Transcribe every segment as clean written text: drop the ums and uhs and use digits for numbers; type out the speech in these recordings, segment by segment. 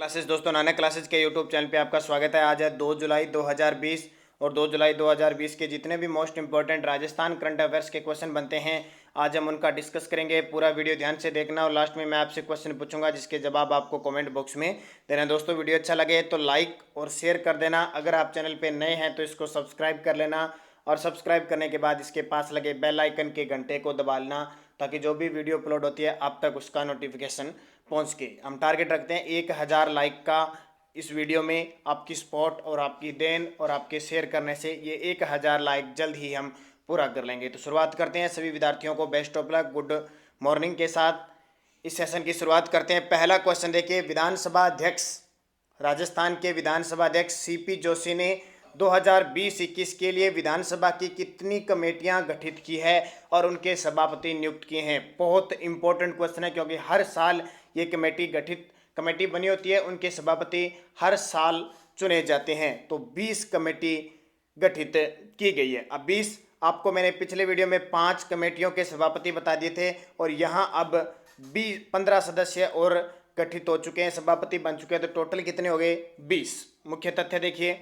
Classes दोस्तों, Nanak classes के YouTube channel पे आपका स्वागत है। आज है 2 जुलाई 2020 और 2 जुलाई 2020 के जितने भी most important Rajasthan current affairs के क्वेश्चन बनते हैं आज हम उनका डिस्कस करेंगे। पूरा वीडियो ध्यान से देखना और लास्ट में मैं आपसे क्वेश्चन पूछूंगा जिसके जवाब आपको कमेंट बॉक्स में देना। दोस्तों वीडियो अच्छा लगे तो लाइक और शेयर कर देना। अगर आप चैनल पर नए हैं तो इसको सब्सक्राइब कर लेना और सब्सक्राइब करने के बाद इसके पास लगे बेल आइकन के घंटे को दबा लेना ताकि जो भी वीडियो अपलोड होती है आप तक उसका नोटिफिकेशन पहुंच के। हम टारगेट रखते हैं 1000 लाइक का इस वीडियो में। आपकी सपोर्ट और आपकी देन और आपके शेयर करने से ये 1000 लाइक जल्द ही हम पूरा कर लेंगे। तो शुरुआत करते हैं। सभी विद्यार्थियों को best of luck, good morning के साथ इस सेशन की शुरुआत करते हैं। पहला क्वेश्चन देखिए, विधानसभा अध्यक्ष राजस्थान के विधानसभा अध्यक्ष सीपी जोशी ने 2020-21 के लिए विधानसभा की कितनी कमेटियां गठित की है और उनके सभापति नियुक्त किए हैं। बहुत इंपॉर्टेंट क्वेश्चन है क्योंकि हर साल ये कमेटी बनी होती है, उनके सभापति हर साल चुने जाते हैं। तो 20 कमेटी गठित की गई है। अब 20 आपको मैंने पिछले वीडियो में 5 कमेटियों के सभापति बता दिए थे और यहाँ अब 15 सदस्य और गठित हो चुके हैं, सभापति बन चुके हैं। तो टोटल कितने हो गए? 20। मुख्य तथ्य देखिए,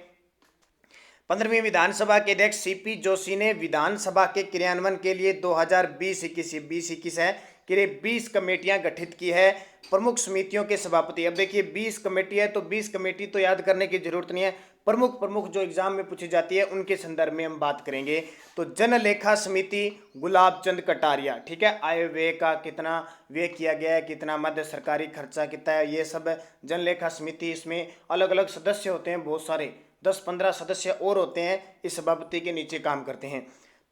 15वीं विधानसभा के अध्यक्ष सीपी जोशी ने विधानसभा के क्रियान्वयन के लिए 2020-21 है के लिए 20 कमेटियां गठित की है। प्रमुख समितियों के सभापति, अब देखिए 20 कमेटी है तो 20 कमेटी तो याद करने की जरूरत नहीं है। प्रमुख जो एग्जाम में पूछी जाती है उनके संदर्भ में हम बात करेंगे। तो जनलेखा समिति गुलाब चंद कटारिया, ठीक है। आय व्यय का कितना व्यय किया गया है, कितना मध्य सरकारी खर्चा कितना है, ये सब जनलेखा समिति। इसमें अलग अलग सदस्य होते हैं, बहुत सारे 10-15 सदस्य और होते हैं, इस सभापति के नीचे काम करते हैं।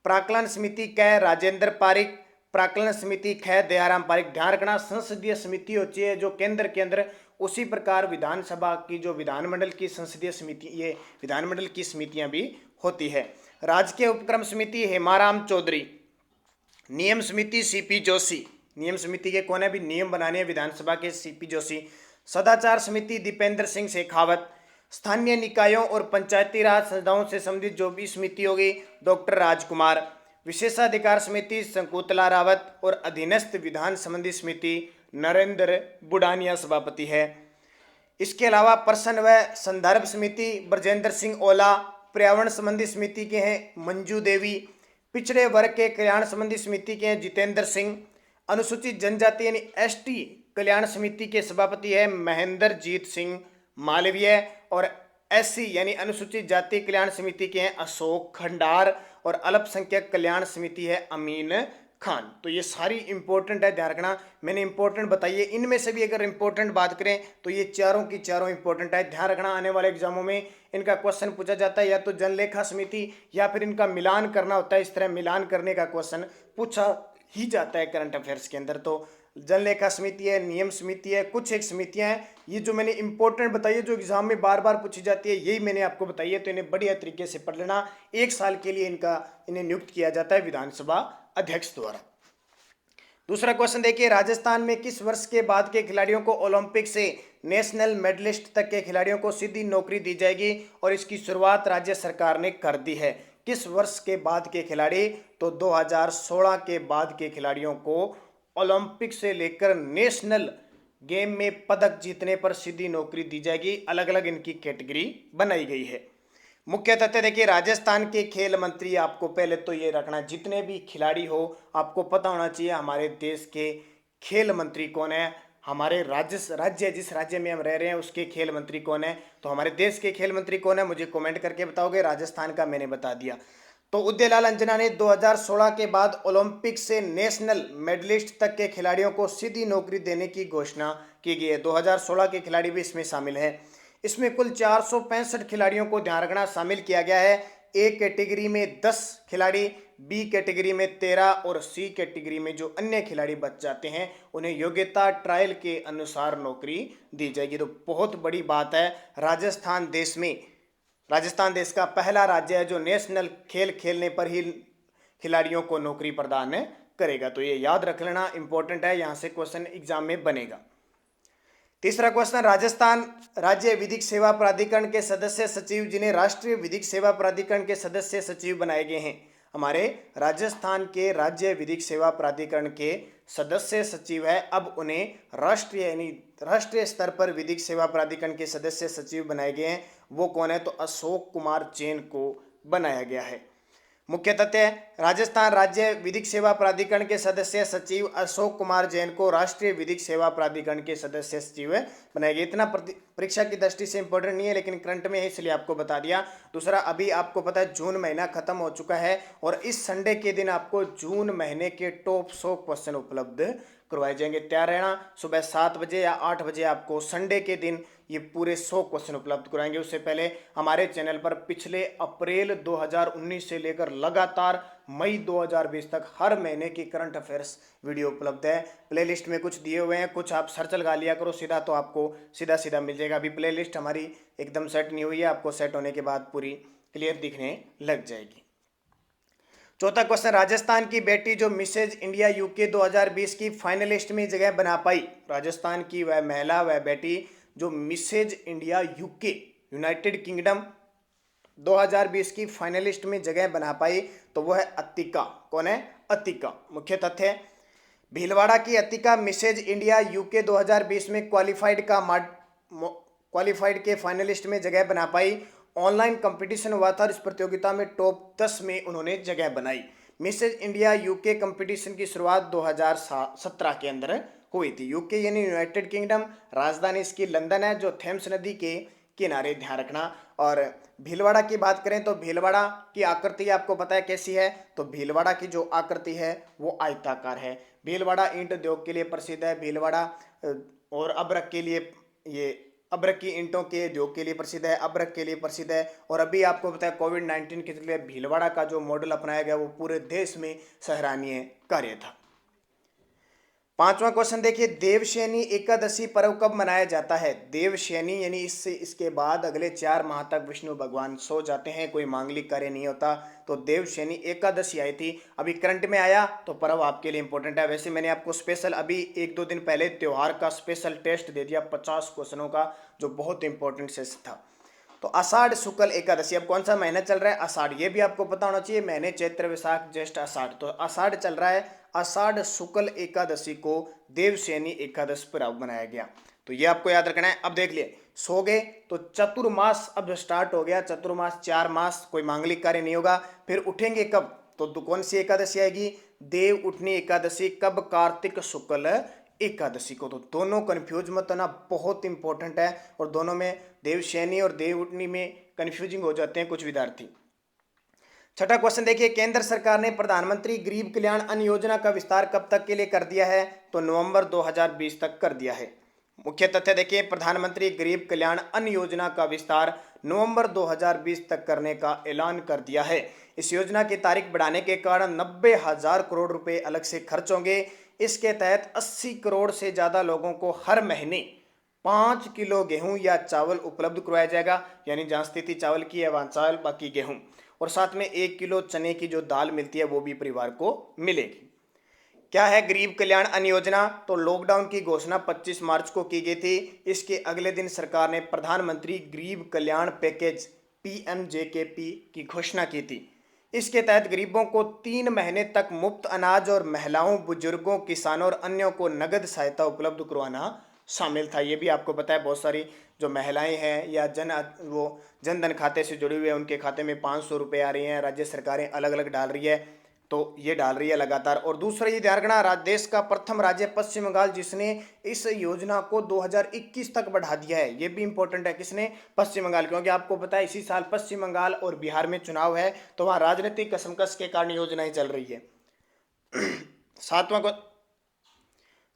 प्राक्कलन समिति कै राजेंद्र पारिक, प्राक्कलन समिति ख दयाराम पारिक। ध्यान रखना, संसदीय समिति होती है जो केंद्र के अंदर, उसी प्रकार विधानसभा की जो विधानमंडल की संसदीय समिति, ये विधानमंडल की समितियां भी होती है। राजकीय उपक्रम समिति हेमाराम चौधरी। नियम समिति सीपी जोशी, नियम समिति के कौन है? भी नियम बनाने विधानसभा के सीपी जोशी। सदाचार समिति दीपेंद्र सिंह शेखावत। स्थानीय निकायों और पंचायती राज संस्थाओं से संबंधित जो भी समिति होगी डॉक्टर राजकुमार। विशेषाधिकार समिति शंकुतला रावत और अधीनस्थ विधान संबंधी समिति नरेंद्र बुडानिया सभापति है। इसके अलावा प्रश्न व संदर्भ समिति ब्रजेंद्र सिंह ओला। पर्यावरण संबंधी समिति के हैं मंजू देवी। पिछड़े वर्ग के कल्याण संबंधी समिति के हैं जितेंद्र सिंह। अनुसूचित जनजाति यानी एसटी कल्याण समिति के सभापति है महेंद्रजीत सिंह मालवीय। और एससी यानी अनुसूचित जाति कल्याण समिति के हैं अशोक खंडार। और अल्पसंख्यक कल्याण समिति है अमीन खान। तो ये सारी इंपॉर्टेंट है, ध्यान रखना। मैंने इंपॉर्टेंट बताई है, इनमें से भी अगर इंपॉर्टेंट बात करें तो ये चारों की चारों इंपॉर्टेंट है। ध्यान रखना, आने वाले एग्जामों में इनका क्वेश्चन पूछा जाता है या तो जनलेखा समिति या फिर इनका मिलान करना होता है। इस तरह मिलान करने का क्वेश्चन पूछा ही जाता है करंट अफेयर्स के अंदर। तो जनलेखा समिति है, नियम समिति है, कुछ एक समितियां हैं। ये जो मैंने इंपॉर्टेंट बताई है, जो एग्जाम में बार बार पूछी जाती है, यही मैंने आपको बताई है। तो इन्हें बढ़िया तरीके से पढ़ लेना। 1 साल के लिए इन्हें नियुक्त किया जाता है विधानसभा अध्यक्ष द्वारा। दूसरा क्वेश्चन देखिए, राजस्थान में किस वर्ष के बाद के खिलाड़ियों को ओलंपिक से नेशनल मेडलिस्ट तक के खिलाड़ियों को सीधी नौकरी दी जाएगी और इसकी शुरुआत राज्य सरकार ने कर दी है। किस वर्ष के बाद के खिलाड़ी? तो 2016 के बाद के खिलाड़ियों को ओलंपिक से लेकर नेशनल गेम में पदक जीतने पर सीधी नौकरी दी जाएगी। अलग अलग इनकी कैटेगरी बनाई गई है। मुख्य तथ्य देखिए, राजस्थान के खेल मंत्री, आपको पहले तो ये रखना, जितने भी खिलाड़ी हो आपको पता होना चाहिए हमारे देश के खेल मंत्री कौन है। हमारे राज्य जिस राज्य में हम रह रहे हैं उसके खेल मंत्री कौन है। तो हमारे देश के खेल मंत्री कौन है मुझे कमेंट करके बताओगे। राजस्थान का मैंने बता दिया। तो उदयलाल अंजना ने 2016 के बाद ओलंपिक से नेशनल मेडलिस्ट तक के खिलाड़ियों को सीधी नौकरी देने की घोषणा की गई है। 2016 के खिलाड़ी भी इसमें शामिल हैं। इसमें कुल 465 खिलाड़ियों को, ध्यान रखना, शामिल किया गया है। ए कैटेगरी में 10 खिलाड़ी, बी कैटेगरी में 13 और सी कैटेगरी में जो अन्य खिलाड़ी बच जाते हैं उन्हें योग्यता ट्रायल के अनुसार नौकरी दी जाएगी। तो बहुत बड़ी बात है। राजस्थान देश का पहला राज्य है जो नेशनल खेल खेलने पर ही खिलाड़ियों को नौकरी प्रदान करेगा। तो ये याद रख लेना, इंपॉर्टेंट है, यहाँ से क्वेश्चन एग्जाम में बनेगा। तीसरा क्वेश्चन, राजस्थान राज्य विधिक सेवा प्राधिकरण के सदस्य सचिव जिन्हें राष्ट्रीय विधिक सेवा प्राधिकरण के सदस्य सचिव बनाए गए हैं। हमारे राजस्थान के राज्य विधिक सेवा प्राधिकरण के सदस्य सचिव है, अब उन्हें राष्ट्रीय स्तर पर विधिक सेवा प्राधिकरण के सदस्य सचिव बनाए गए हैं। वो कौन है? तो अशोक कुमार जैन को बनाया गया है। मुख्य तथ्य, राजस्थान राज्य विधिक सेवा प्राधिकरण के सदस्य सचिव अशोक कुमार जैन को राष्ट्रीय विधिक सेवा प्राधिकरण के सदस्य सचिव बनाया गया। इतना परीक्षा की दृष्टि से इंपॉर्टेंट नहीं है, लेकिन करंट में है इसलिए आपको बता दिया। दूसरा, अभी आपको पता है जून महीना खत्म हो चुका है और इस संडे के दिन आपको जून महीने के टॉप 100 क्वेश्चन उपलब्ध करवाए जाएंगे। तैयार रहना, सुबह 7 बजे या 8 बजे आपको संडे के दिन ये पूरे 100 क्वेश्चन उपलब्ध कराएंगे। उससे पहले हमारे चैनल पर पिछले अप्रैल 2019 से लेकर लगातार मई 2020 तक हर महीने की करंट अफेयर्स वीडियो उपलब्ध है। प्लेलिस्ट में कुछ दिए हुए हैं, कुछ आप सर्च लगा लिया करो सीधा, तो आपको सीधा सीधा मिल जाएगा। अभी प्लेलिस्ट हमारी एकदम सेट नहीं हुई है, आपको सेट होने के बाद पूरी क्लियर दिखने लग जाएगी। चौथा क्वेश्चन, राजस्थान की बेटी जो मिसेज इंडिया यूके 2020 की फाइनलिस्ट में जगह बना पाई। राजस्थान की वह महिला, वह बेटी जो Mrs India UK United Kingdom 2020 की फाइनलिस्ट में जगह बना पाई, तो वह है अतिका। कौन है? अतिका। मुख्य तथ्य, भीलवाड़ा की अतिका मिसेज इंडिया यूके 2020 में क्वालिफाइड के फाइनलिस्ट में जगह बना पाई। ऑनलाइन कंपटीशन हुआ था और इस प्रतियोगिता में टॉप 10 में उन्होंने जगह बनाई। मिसेज इंडिया यूके कंपटीशन की शुरुआत 2017 के अंदर हुई थी। यूके यानी यूनाइटेड किंगडम, राजधानी इसकी लंदन है, जो थेम्स नदी के किनारे, ध्यान रखना। और भीलवाड़ा की बात करें तो भीलवाड़ा की आकृति आपको पता है कैसी है? तो भीलवाड़ा की जो आकृति है वो आयताकार है। भीलवाड़ा ईंट उद्योग के लिए प्रसिद्ध है। भीलवाड़ा और अब्रक के लिए, ये अब्रक की ईंटों के उद्योग के लिए प्रसिद्ध है, अब्रक के लिए प्रसिद्ध है। और अभी आपको पता है कोविड-19 के लिए भीलवाड़ा का जो मॉडल अपनाया गया वो पूरे देश में सराहनीय कार्य था। पांचवा क्वेश्चन देखिए, देवशयनी एकादशी पर्व कब मनाया जाता है? देवशयनी यानी इसके बाद अगले 4 माह तक विष्णु भगवान सो जाते हैं, कोई मांगलिक कार्य नहीं होता, तो देवशयनी एकादशी आई थी। अभी करंट में आया तो पर्व आपके लिए इंपॉर्टेंट है। वैसे मैंने आपको स्पेशल अभी 1-2 दिन पहले त्योहार का स्पेशल टेस्ट दे दिया 50 क्वेश्चनों का, जो बहुत इंपॉर्टेंट से था। तो आषाढ़ शुक्ल एकादशी, अब कौन सा महीना चल रहा है? आषाढ़, ये भी आपको पता होना चाहिए। महीने चैत्र वैशाख ज्येष्ठ आषाढ़, तो आषाढ़ चल रहा है। आषाढ़ शुक्ल एकादशी को देवशयनी एकादश पर्व बनाया गया, तो ये आपको याद रखना है। अब देख लिए, सो गए तो चतुर्मास अब स्टार्ट हो गया। चतुर्मास 4 मास कोई मांगलिक कार्य नहीं होगा। फिर उठेंगे कब? तो कौन सी एकादशी आएगी? देव उठनी एकादशी। कब? कार्तिक शुक्ल एकादशी को। तो दोनों कंफ्यूज मत होना, बहुत इंपॉर्टेंट है। और दोनों में देवशयनी और देव उठनी में कंफ्यूजिंग हो जाते हैं कुछ विद्यार्थी। छठा क्वेश्चन देखिए, केंद्र सरकार ने प्रधानमंत्री गरीब कल्याण अन्न योजना का विस्तार कब तक के लिए कर दिया है? तो नवंबर 2020 तक कर दिया है। मुख्य तथ्य देखिए, प्रधानमंत्री गरीब कल्याण अन्न योजना का विस्तार नवंबर 2020 तक करने का ऐलान कर दिया है। इस योजना की तारीख बढ़ाने के कारण 90,000 करोड़ रुपए अलग से खर्च होंगे। इसके तहत 80 करोड़ से ज्यादा लोगों को हर महीने 5 किलो गेहूं या चावल उपलब्ध करवाया जाएगा, यानी जहां स्थिति चावल की है वहां चावल, बाकी गेहूं। और साथ में 1 किलो चने की जो दाल मिलती है वो भी परिवार को मिलेगी। क्या है गरीब कल्याण अन्न योजना? तो लॉकडाउन की घोषणा 25 मार्च को की गई थी। इसके अगले दिन सरकार ने प्रधानमंत्री गरीब कल्याण पैकेज PMJKP की घोषणा की थी। इसके तहत गरीबों को 3 महीने तक मुफ्त अनाज और महिलाओं, बुजुर्गों, किसानों और अन्यों को नगद सहायता उपलब्ध करवाना शामिल था। ये भी आपको पता है, बहुत सारी जो महिलाएं हैं या जनधन खाते से जुड़े हुए हैं, उनके खाते में 500 रुपये आ रही हैं। राज्य सरकारें अलग अलग डाल रही है, तो ये डाल रही है लगातार। और दूसरा ये ध्यान रखना, देश का प्रथम राज्य पश्चिम बंगाल, जिसने इस योजना को 2021 तक बढ़ा दिया है। ये भी इंपॉर्टेंट है। किसने? पश्चिम बंगाल, क्योंकि आपको पता है इसी साल पश्चिम बंगाल और बिहार में चुनाव है, तो वहाँ राजनीतिक कसमकस के कारण योजनाएं चल रही है।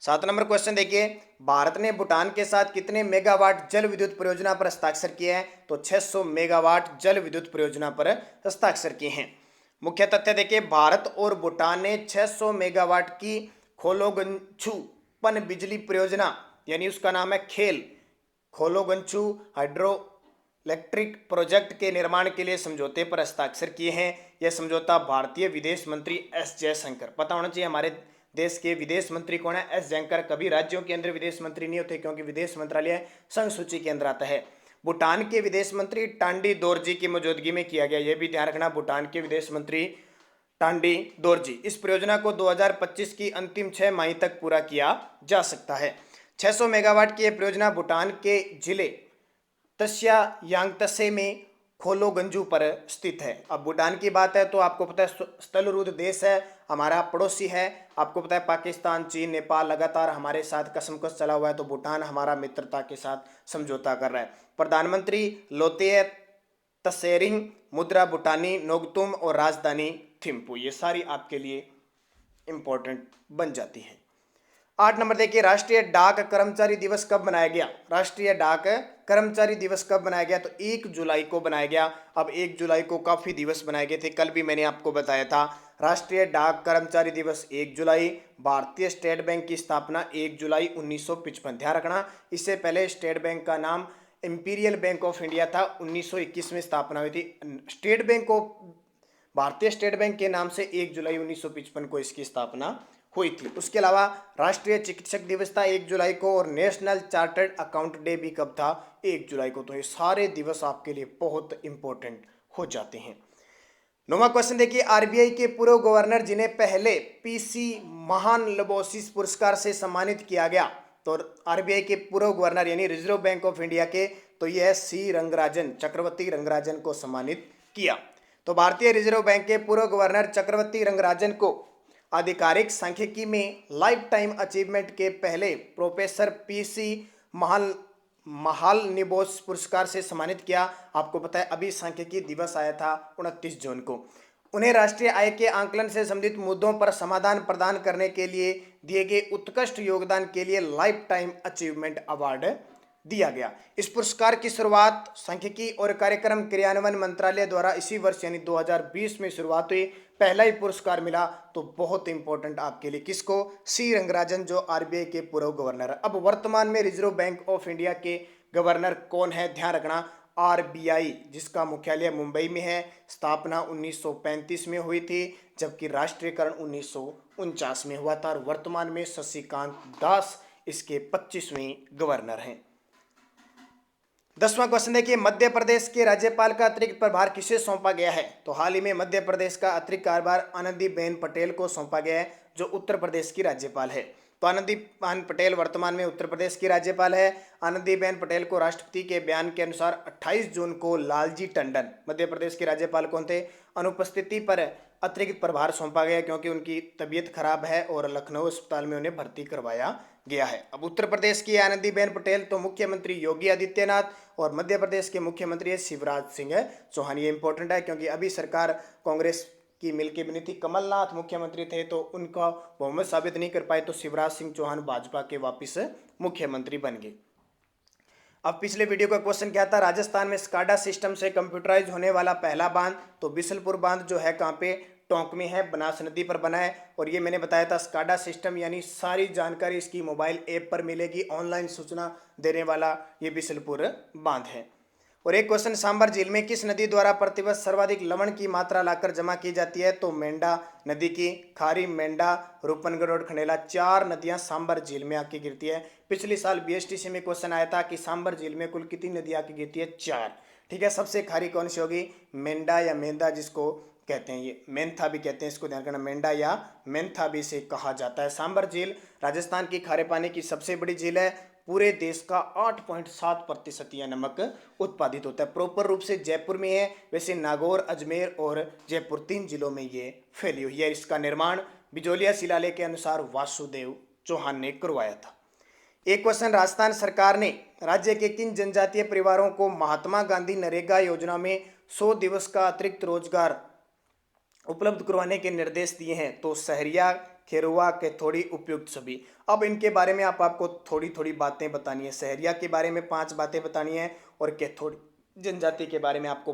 7 नंबर क्वेश्चन देखिए, भारत ने भूटान के साथ कितने मेगावाट जल विद्युत परियोजना पर हस्ताक्षर किए हैं? तो 600 मेगावाट जल विद्युत परियोजना पर हस्ताक्षर किए हैं। मुख्य तथ्य देखिए, भारत और भूटान ने 600 मेगावाट की खोलोगंछू पन बिजली परियोजना, यानी उसका नाम है खेल, खोलोगंछू हाइड्रो इलेक्ट्रिक प्रोजेक्ट के निर्माण के लिए समझौते पर हस्ताक्षर किए हैं। यह समझौता भारतीय विदेश मंत्री एस जयशंकर, पता होना चाहिए हमारे देश के विदेश मंत्री कौन है? एस जयशंकर। कभी राज्यों के अंदर विदेश मंत्री नहीं होते, क्योंकि विदेश मंत्रालय संघ सूची के अंदर आता है। भूटान के विदेश मंत्री टांडी दोरजी की मौजूदगी में किया गया। यह भी ध्यान रखना, भूटान के विदेश मंत्री टांडी दोरजी। इस परियोजना को 2025 की अंतिम 6 माही तक पूरा किया जा सकता है। 600 मेगावाट की यह परियोजना भूटान के जिले तस्या यांगतसे में खोलोगंजू पर स्थित है। अब भूटान की बात है तो आपको पता है स्थलरुद्ध देश है, हमारा पड़ोसी है। आपको पता है पाकिस्तान, चीन, नेपाल लगातार हमारे साथ कसमकस चला हुआ है, तो भूटान हमारा मित्रता के साथ समझौता कर रहा है। प्रधानमंत्री लोतेय तसेरिंग, मुद्रा भूटानी नोगतुम और राजधानी थिम्पू, ये सारी आपके लिए इंपॉर्टेंट बन जाती है। 8 नंबर देखिए, राष्ट्रीय डाक कर्मचारी दिवस कब मनाया गया? राष्ट्रीय डाक कर्मचारी दिवस कब बनाया गया? तो 1 जुलाई को बनाया गया। अब 1 जुलाई को काफ़ी दिवस बनाए गए थे, कल भी मैंने आपको बताया था। राष्ट्रीय डाक कर्मचारी दिवस 1 जुलाई। भारतीय स्टेट बैंक की स्थापना 1 जुलाई 1955। ध्यान रखना, इससे पहले स्टेट बैंक का नाम इंपीरियल बैंक ऑफ इंडिया था, 1921 में स्थापना हुई थी। स्टेट बैंक ऑफ भारतीय स्टेट बैंक के नाम से 1 जुलाई 1955 को इसकी स्थापना हुई थी। उसके अलावा राष्ट्रीय चिकित्सक दिवस था 1 जुलाई को, और नेशनल चार्टर्ड अकाउंट डे भी कब था? 1 जुलाई को। तो ये सारे दिवस आपके लिए बहुत इंपॉर्टेंट हो जाते हैं। 9वां क्वेश्चन देखिए, आरबीआई के पूर्व गवर्नर जिन्हें पहले पीसी महालनोबिस पुरस्कार से सम्मानित किया गया, तो आरबीआई के पूर्व गवर्नर यानी रिजर्व बैंक ऑफ इंडिया के, तो यह है सी रंगराजन, चक्रवर्ती रंगराजन को सम्मानित किया। तो भारतीय रिजर्व बैंक के पूर्व गवर्नर चक्रवर्ती रंगराजन को आधिकारिक सांख्यिकी में लाइफ टाइम अचीवमेंट के पहले प्रोफेसर पीसी महालनोबिस पुरस्कार से सम्मानित किया। आपको पता है अभी सांख्यिकी दिवस आया था 29 जून को। उन्हें राष्ट्रीय आय के आंकलन से संबंधित मुद्दों पर समाधान प्रदान करने के लिए दिए गए उत्कृष्ट योगदान के लिए लाइफ टाइम अचीवमेंट अवार्ड दिया गया। इस पुरस्कार की शुरुआत सांख्यिकी और कार्यक्रम क्रियान्वयन मंत्रालय द्वारा इसी वर्ष यानी 2020 में शुरुआत हुई। पहला ही पुरस्कार मिला, तो बहुत इंपॉर्टेंट आपके लिए किसको? सी रंगराजन, जो आरबीआई के पूर्व गवर्नर है। अब वर्तमान में रिजर्व बैंक ऑफ इंडिया के गवर्नर कौन है? ध्यान रखना, आरबीआई, जिसका मुख्यालय मुंबई में है। स्थापना 1935 में हुई थी, जबकि राष्ट्रीयकरण 1949 में हुआ था, और वर्तमान में शशिकांत दास इसके 25वें गवर्नर हैं। 10वां क्वेश्चन देखिए, मध्य प्रदेश के राज्यपाल का अतिरिक्त प्रभार किसे सौंपा गया है? तो हाल ही में मध्य प्रदेश का अतिरिक्त कार्यभार आनंदीबेन पटेल को सौंपा गया है, जो उत्तर प्रदेश की राज्यपाल है। तो आनंदीबेन पटेल वर्तमान में उत्तर प्रदेश की राज्यपाल है। आनंदीबेन पटेल को राष्ट्रपति के बयान के अनुसार 28 जून को लालजी टंडन, मध्य प्रदेश के राज्यपाल कौन थे, अनुपस्थिति पर अतिरिक्त प्रभार सौंपा गया, क्योंकि उनकी तबीयत खराब है और लखनऊ अस्पताल में उन्हें भर्ती करवाया गया है। अब उत्तर प्रदेश की आनंदीबेन पटेल, तो मुख्यमंत्री योगी आदित्यनाथ, और मध्य प्रदेश के मुख्यमंत्री है शिवराज सिंह चौहान। ये इंपॉर्टेंट है, क्योंकि अभी सरकार कांग्रेस की मिलके बनी थी, कमलनाथ मुख्यमंत्री थे तो उनका बहुमत साबित नहीं कर पाए, तो शिवराज सिंह चौहान भाजपा के वापिस मुख्यमंत्री बन गए। अब पिछले वीडियो का क्वेश्चन क्या था? राजस्थान में स्काडा सिस्टम से कंप्यूटराइज होने वाला पहला बांध, तो बिसलपुर बांध जो है कहाँ पे? टोंक में है, बनास नदी पर बना है। और ये मैंने बताया था स्काडा सिस्टम यानी सारी जानकारी इसकी मोबाइल ऐप पर मिलेगी, ऑनलाइन सूचना देने वाला ये बिसलपुर बांध है। और एक क्वेश्चन, सांबर झील में किस नदी द्वारा प्रतिवर्ष सर्वाधिक लवण की मात्रा लाकर जमा की जाती है? तो मेंढा नदी की। खारी, मेंढा, रूपनगढ़ और खंडेला, 4 नदियां सांबर झील में आके गिरती है। पिछले साल बीएसटीसी में क्वेश्चन आया था कि सांबर झील में कुल कितनी नदियां आके गिरती है? 4। ठीक है, सबसे खारी कौन सी होगी? मेंढा या मेंधा जिसको कहते हैं, ये मेंथा भी कहते हैं, इसको ध्यान करना, मेंढा या मेंथा भी इसे कहा जाता है। सांबर झील राजस्थान की खारे पानी की सबसे बड़ी झील है। पूरे देश का 8.7% यह नमक उत्पादित होता है। प्रॉपर रूप से जयपुर में है, वैसे नागौर, अजमेर और जयपुर 3 जिलों में ये फैली हुई है। इसका निर्माण बिजोलिया शिलालेख के अनुसार वासुदेव चौहान ने करवाया था। एक क्वेश्चन, राजस्थान सरकार ने राज्य के किन जनजातीय परिवारों को महात्मा गांधी नरेगा योजना में 100 दिवस का अतिरिक्त रोजगार उपलब्ध करवाने के निर्देश दिए हैं? तो सहरिया, खेरुआ, केथोड़ी, उपयुक्त सभी। अब इनके बारे में आपको थोड़ी थोड़ी बातें बतानी है। सहरिया के बारे में 5 बातें बतानी है, और केथोड़ी जनजाति के बारे में आपको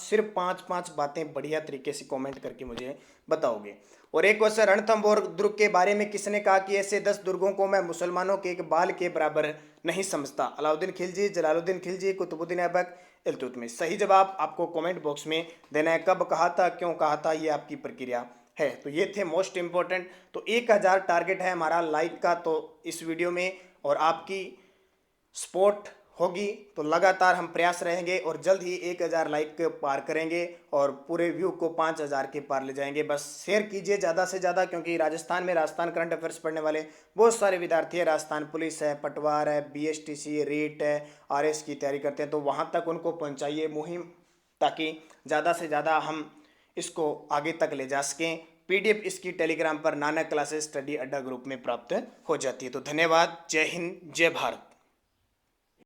सिर्फ पाँच बातें बढ़िया तरीके से कमेंट करके मुझे बताओगे। और एक क्वेश्चन, रणथंभौर दुर्ग के बारे में किसने कहा कि ऐसे 10 दुर्गों को मैं मुसलमानों के एक बाल के बराबर नहीं समझता? अलाउद्दीन खिलजी, जलालुद्दीन खिलजी, कुतुबुद्दीन ऐबक, इल्तुतमिश। सही जवाब आपको कमेंट बॉक्स में देना है। कब कहा था, क्यों कहा था, ये आपकी प्रक्रिया है। तो ये थे मोस्ट इंपॉर्टेंट। तो 1000 टारगेट है हमारा लाइक का तो इस वीडियो में, और आपकी सपोर्ट होगी तो लगातार हम प्रयास रहेंगे और जल्द ही 1000 लाइक के पार करेंगे और पूरे व्यू को 5000 के पार ले जाएंगे। बस शेयर कीजिए ज़्यादा से ज़्यादा, क्योंकि राजस्थान करंट अफेयर्स पढ़ने वाले बहुत सारे विद्यार्थी हैं। राजस्थान पुलिस है, पटवार है, BSTC, रीट है, RS की तैयारी करते हैं, तो वहाँ तक उनको पहुँचाइए मुहिम, ताकि ज़्यादा से ज़्यादा हम इसको आगे तक ले जा सकें। PDF इसकी टेलीग्राम पर नानक क्लासेस स्टडी अड्डा ग्रुप में प्राप्त हो जाती है। तो धन्यवाद। जय हिंद, जय भारत।